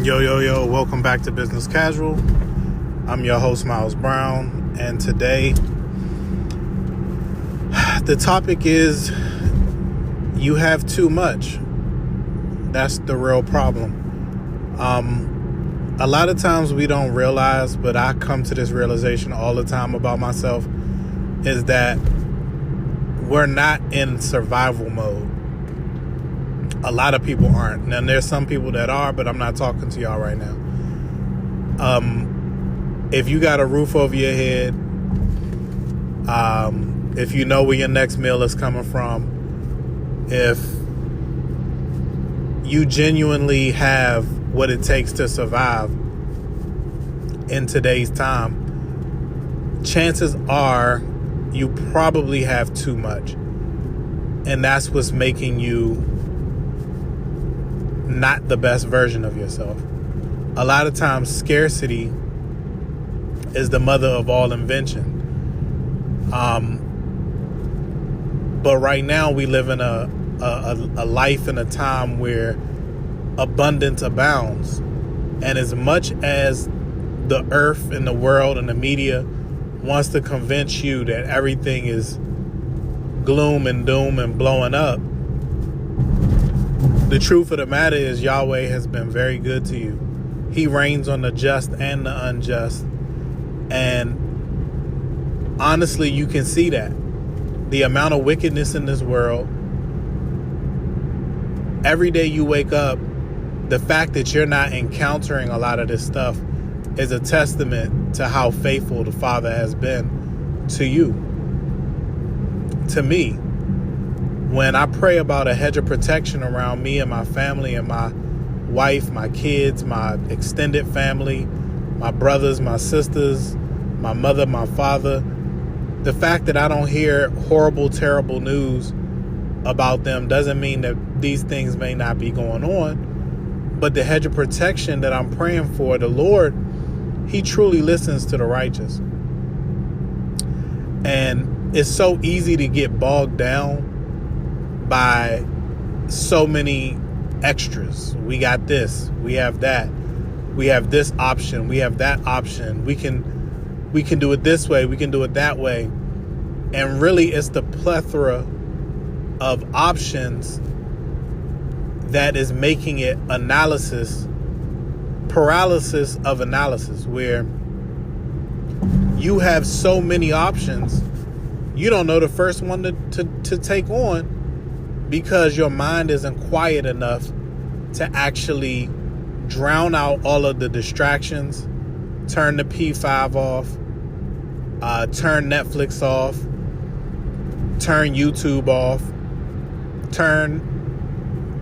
Yo, welcome back to Business Casual. I'm your host, Miles Brown, and today the topic is you have too much. That's the real problem. A lot of times we don't realize, but I come to this realization all the time about myself, is that we're not in survival mode. A lot of people aren't. And there's some people that are, but I'm not talking to y'all right now. If you got a roof over your head, if you know where your next meal is coming from, if you genuinely have what it takes to survive in today's time, chances are you probably have too much. And that's what's making you not the best version of yourself. A lot of times scarcity is the mother of all invention. But right now we live in a life and a time where abundance abounds. And as much as the earth and the world and the media wants to convince you that everything is gloom and doom and blowing up, the truth of the matter is Yahweh has been very good to you. He reigns on the just and the unjust. And honestly, you can see that. The amount of wickedness in this world. Every day you wake up, the fact that you're not encountering a lot of this stuff is a testament to how faithful the Father has been to you. To me, when I pray about a hedge of protection around me and my family and my wife, my kids, my extended family, my brothers, my sisters, my mother, my father, the fact that I don't hear horrible, terrible news about them doesn't mean that these things may not be going on. But the hedge of protection that I'm praying for, the Lord, He truly listens to the righteous. And it's so easy to get bogged down by so many extras. We got this, we have that, we have this option, we have that option, we can do it this way, we can do it that way. And really it's the plethora of options that is making it paralysis of analysis, where you have so many options, you don't know the first one to take on, because your mind isn't quiet enough to actually drown out all of the distractions, turn the P5 off, turn Netflix off, turn YouTube off, turn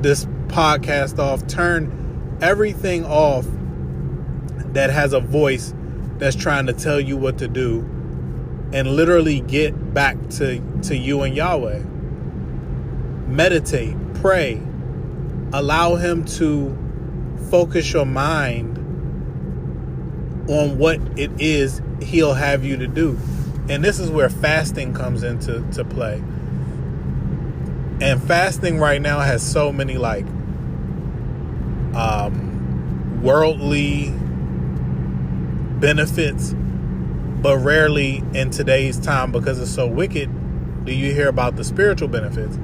this podcast off, turn everything off that has a voice that's trying to tell you what to do, and literally get back to you and Yahweh. Meditate, pray, allow Him to focus your mind on what it is He'll have you to do. And this is where fasting comes into play. And fasting right now has so many worldly benefits, but rarely in today's time, because it's so wicked, do you hear about the spiritual benefits.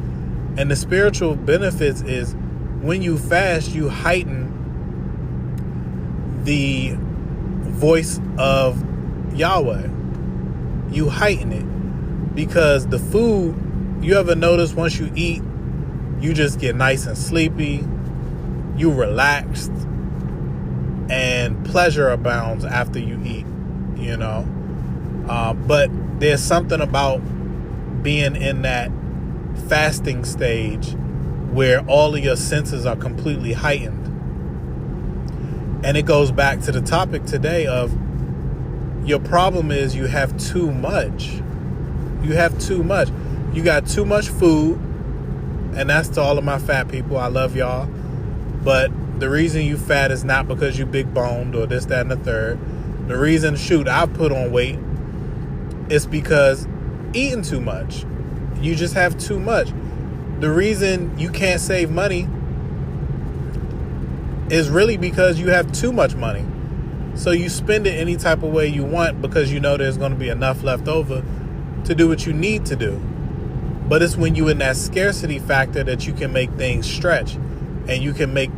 And the spiritual benefits is when you fast, you heighten the voice of Yahweh. You heighten it, because the food, you ever notice once you eat, you just get nice and sleepy, you relaxed, and pleasure abounds after you eat, but there's something about being in that fasting stage where all of your senses are completely heightened. And it goes back to the topic today of your problem is you have too much. You have too much. You got too much food. And that's to all of my fat people. I love y'all. But the reason you fat is not because you big boned or this, that, and the third. The reason, I put on weight is because eating too much. You just have too much. The reason you can't save money is really because you have too much money. So you spend it any type of way you want because you know there's going to be enough left over to do what you need to do. But it's when you're in that scarcity factor that you can make things stretch, and you can make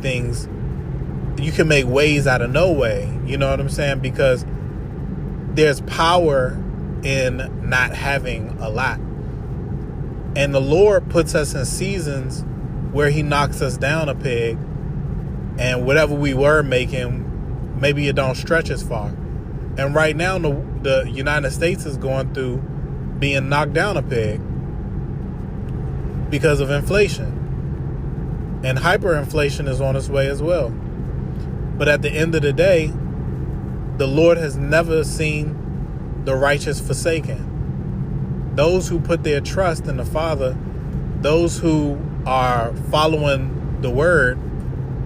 ways out of no way. You know what I'm saying? Because there's power in not having a lot. And the Lord puts us in seasons where he knocks us down a peg, and whatever we were making, maybe it don't stretch as far. And right now, the United States is going through being knocked down a peg because of inflation. And hyperinflation is on its way as well. But at the end of the day, the Lord has never seen the righteous forsaken. Those who put their trust in the Father, those who are following the word,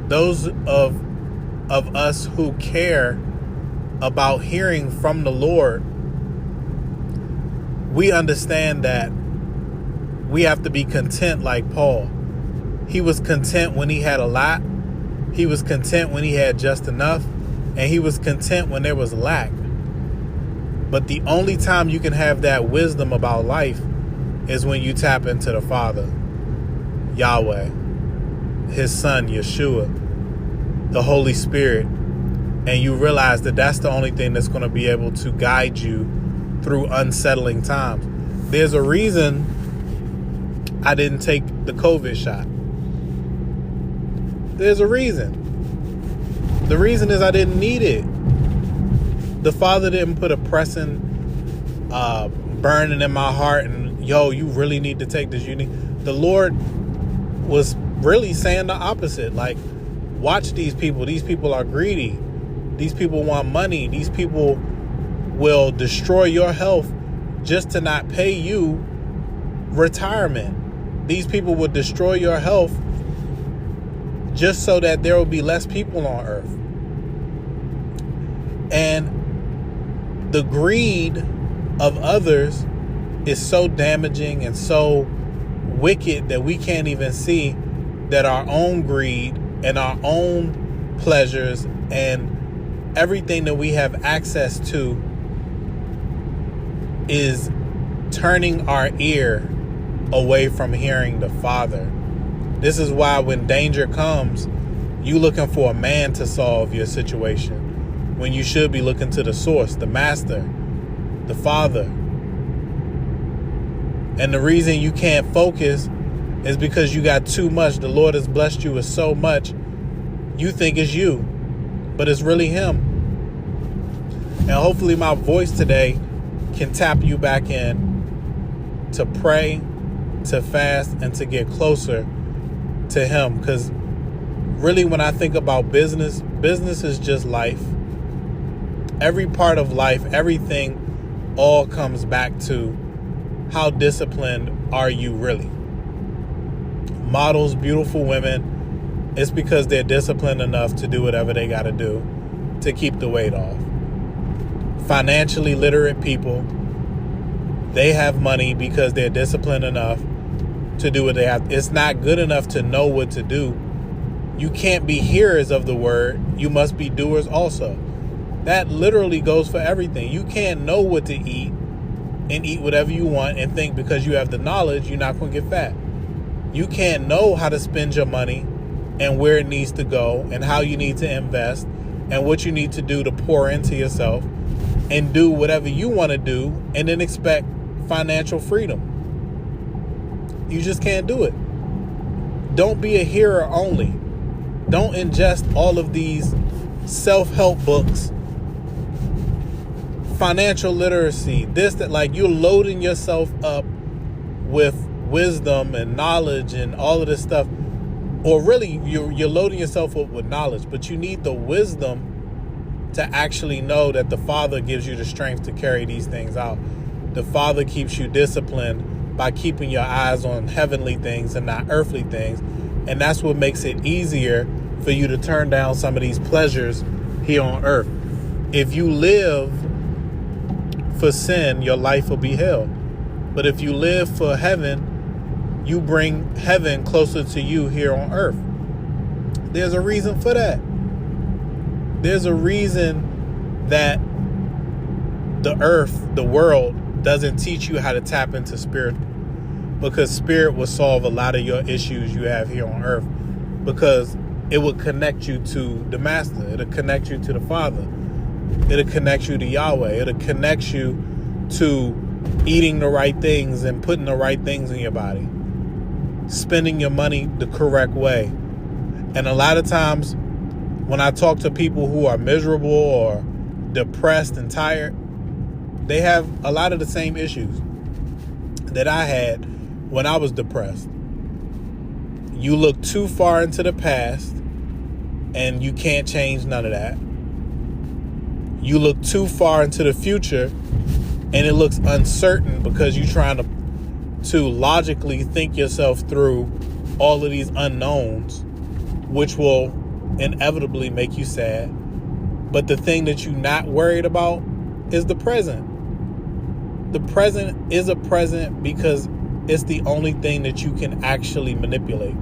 those of us who care about hearing from the Lord, we understand that we have to be content like Paul. He was content when he had a lot. He was content when he had just enough. And he was content when there was lack. But the only time you can have that wisdom about life is when you tap into the Father, Yahweh, his Son, Yeshua, the Holy Spirit, and you realize that that's the only thing that's going to be able to guide you through unsettling times. There's a reason I didn't take the COVID shot. There's a reason. The reason is I didn't need it. The Father didn't put a pressing, burning in my heart and, you really need to take this. The Lord was really saying the opposite. Like, watch these people. These people are greedy. These people want money. These people will destroy your health just to not pay you retirement. These people will destroy your health just so that there will be less people on earth. And the greed of others is so damaging and so wicked that we can't even see that our own greed and our own pleasures and everything that we have access to is turning our ear away from hearing the Father. This is why when danger comes, you looking for a man to solve your situation, when you should be looking to the source, the Master, the Father. And the reason you can't focus is because you got too much. The Lord has blessed you with so much, you think it's you, but it's really him. And hopefully my voice today can tap you back in to pray, to fast, and to get closer to him. Because really, when I think about business is just life. Every part of life, everything all comes back to how disciplined are you really. Models, beautiful women, it's because they're disciplined enough to do whatever they got to do to keep the weight off. Financially literate people, they have money because they're disciplined enough to do what they have. It's not good enough to know what to do. You can't be hearers of the word. You must be doers also. That literally goes for everything. You can't know what to eat and eat whatever you want and think because you have the knowledge you're not going to get fat. You can't know how to spend your money and where it needs to go and how you need to invest and what you need to do to pour into yourself and do whatever you want to do and then expect financial freedom. You just can't do it. Don't be a hearer only. Don't ingest all of these self-help books, financial literacy, you're loading yourself up with wisdom and knowledge and all of this stuff. Or really, you're loading yourself up with knowledge, but you need the wisdom to actually know that the Father gives you the strength to carry these things out. The Father keeps you disciplined by keeping your eyes on heavenly things and not earthly things. And that's what makes it easier for you to turn down some of these pleasures here on earth. If you live for sin, your life will be hell. But if you live for heaven, you bring heaven closer to you here on earth. There's a reason for that. There's a reason that the world doesn't teach you how to tap into spirit, because spirit will solve a lot of your issues you have here on earth, because it will connect you to the master. It'll connect you to the Father. It'll connect you to Yahweh. It'll connect you to eating the right things and putting the right things in your body, spending your money the correct way. And a lot of times when I talk to people who are miserable or depressed and tired, they have a lot of the same issues that I had when I was depressed. You look too far into the past and you can't change none of that. You look too far into the future and it looks uncertain because you're trying to logically think yourself through all of these unknowns, which will inevitably make you sad. But the thing that you're not worried about is the present. The present is a present because it's the only thing that you can actually manipulate.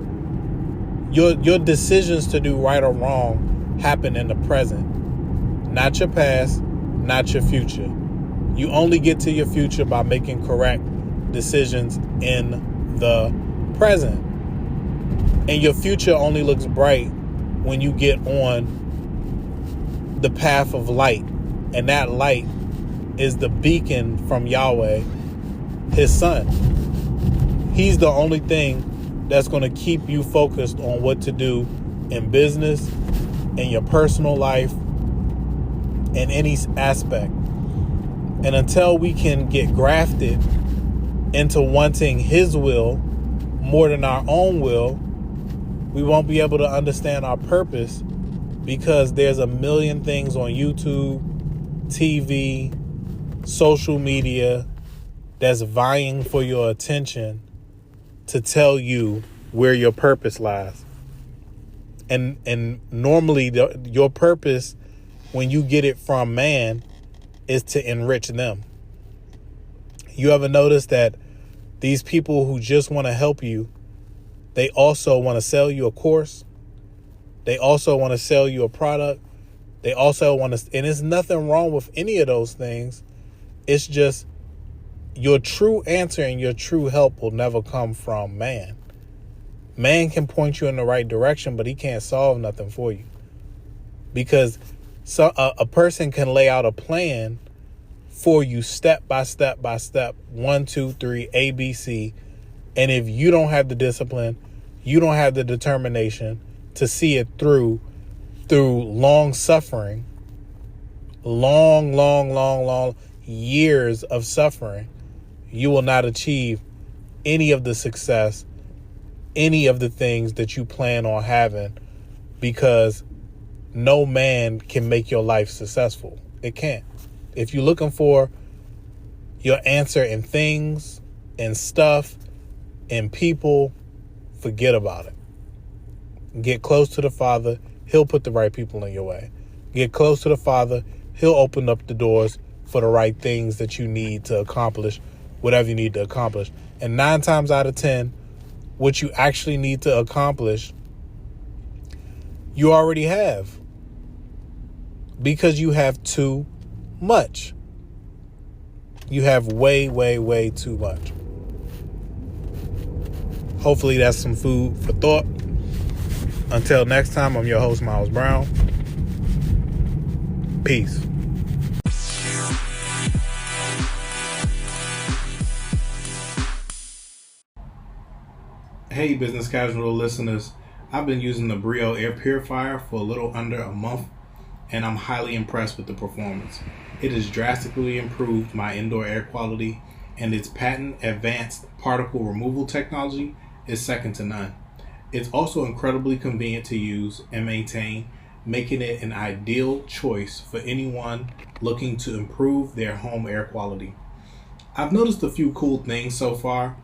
Your decisions to do right or wrong happen in the present, not your past, not your future. You only get to your future by making correct decisions in the present. And your future only looks bright when you get on the path of light. And that light is the beacon from Yahweh, his son. He's the only thing that's going to keep you focused on what to do in business, in your personal life, in any aspect. And until we can get grafted into wanting his will more than our own will, we won't be able to understand our purpose, because there's a million things on YouTube, TV, social media that's vying for your attention to tell you where your purpose lies. And normally your purpose, when you get it from man, is to enrich them. You ever notice that these people who just want to help you, they also want to sell you a course. They also want to sell you a product. They also want to, and there's nothing wrong with any of those things. It's just your true answer and your true help will never come from man. Man can point you in the right direction, but he can't solve nothing for you. Because a person can lay out a plan for you step by step by step, 1, 2, 3, ABC. And if you don't have the discipline, you don't have the determination to see it through long suffering, long years of suffering, you will not achieve any of the success, any of the things that you plan on having, because no man can make your life successful. It can't. If you're looking for your answer in things and stuff and people, forget about it. Get close to the Father. He'll put the right people in your way. Get close to the Father. He'll open up the doors for the right things that you need to accomplish, whatever you need to accomplish. And 9 times out of 10, what you actually need to accomplish, you already have. Because you have too much. You have way too much. Hopefully that's some food for thought. Until next time, I'm your host, Miles Brown. Peace. Hey, business casual listeners. I've been using the Brio air purifier for a little under a month, and I'm highly impressed with the performance. It has drastically improved my indoor air quality, and its patent advanced particle removal technology is second to none. It's also incredibly convenient to use and maintain, making it an ideal choice for anyone looking to improve their home air quality. I've noticed a few cool things so far.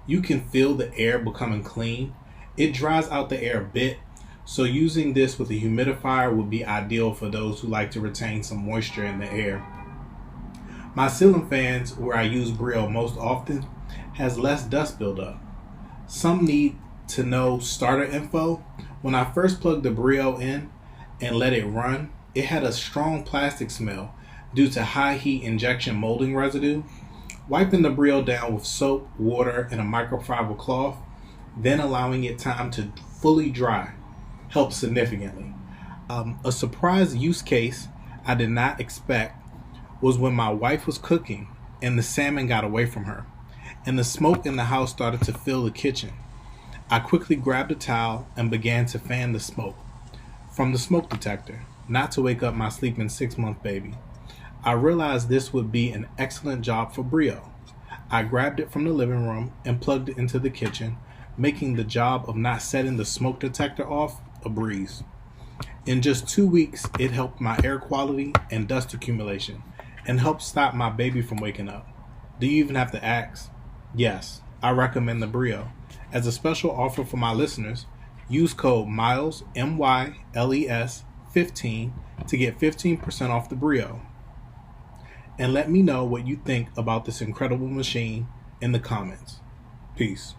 You can feel the air becoming clean. It dries out the air a bit, so using this with a humidifier would be ideal for those who like to retain some moisture in the air. My ceiling fans, where I use Brio most often, has less dust buildup. Some need to know starter info. When I first plugged the Brio in and let it run, It had a strong plastic smell due to high heat injection molding residue. Wiping the Brio down with soap, water, and a microfiber cloth, then allowing it time to fully dry, helped significantly. A surprise use case I did not expect was when my wife was cooking and the salmon got away from her, and the smoke in the house started to fill the kitchen. I quickly grabbed a towel and began to fan the smoke from the smoke detector, not to wake up my sleeping 6-month baby. I realized this would be an excellent job for Brio. I grabbed it from the living room and plugged it into the kitchen, making the job of not setting the smoke detector off a breeze. In just 2 weeks, it helped my air quality and dust accumulation and helped stop my baby from waking up. Do you even have to ask? Yes, I recommend the Brio. As a special offer for my listeners, use code MILES, MYLES 15 to get 15% off the Brio. And let me know what you think about this incredible machine in the comments. Peace.